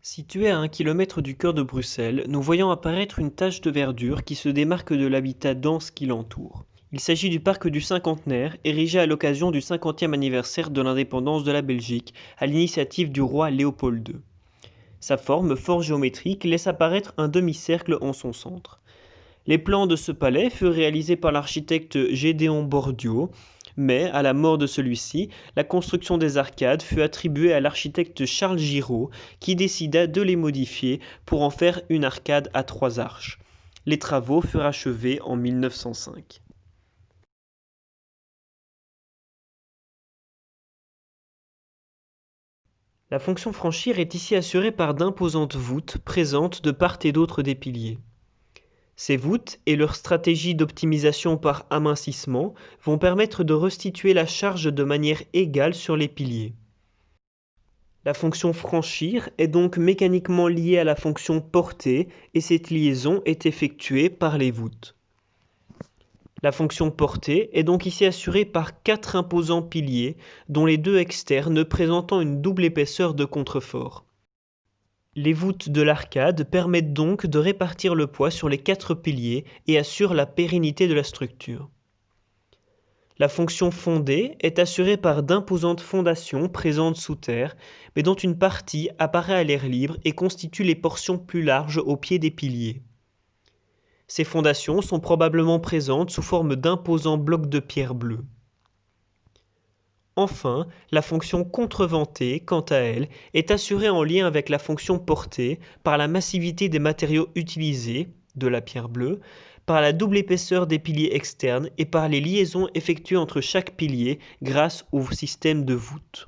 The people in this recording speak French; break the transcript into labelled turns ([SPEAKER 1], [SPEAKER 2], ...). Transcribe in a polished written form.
[SPEAKER 1] Situé à 1 km du cœur de Bruxelles, nous voyons apparaître une tache de verdure qui se démarque de l'habitat dense qui l'entoure. Il s'agit du parc du Cinquantenaire, érigé à l'occasion du 50e anniversaire de l'indépendance de la Belgique, à l'initiative du roi Léopold II. Sa forme fort géométrique laisse apparaître un demi-cercle en son centre. Les plans de ce palais furent réalisés par l'architecte Gédéon Bordiot, mais à la mort de celui-ci, la construction des arcades fut attribuée à l'architecte Charles Giraud, qui décida de les modifier pour en faire une arcade à 3 arches. Les travaux furent achevés en 1905. La fonction franchir est ici assurée par d'imposantes voûtes présentes de part et d'autre des piliers. Ces voûtes et leur stratégie d'optimisation par amincissement vont permettre de restituer la charge de manière égale sur les piliers. La fonction franchir est donc mécaniquement liée à la fonction porter et cette liaison est effectuée par les voûtes. La fonction porter est donc ici assurée par 4 imposants piliers dont les 2 externes présentant une double épaisseur de contrefort. Les voûtes de l'arcade permettent donc de répartir le poids sur les 4 piliers et assurent la pérennité de la structure. La fonction fondée est assurée par d'imposantes fondations présentes sous terre, mais dont une partie apparaît à l'air libre et constitue les portions plus larges au pied des piliers. Ces fondations sont probablement présentes sous forme d'imposants blocs de pierre bleue. Enfin, la fonction contreventée, quant à elle, est assurée en lien avec la fonction portée par la massivité des matériaux utilisés, de la pierre bleue, par la double épaisseur des piliers externes et par les liaisons effectuées entre chaque pilier grâce au système de voûte.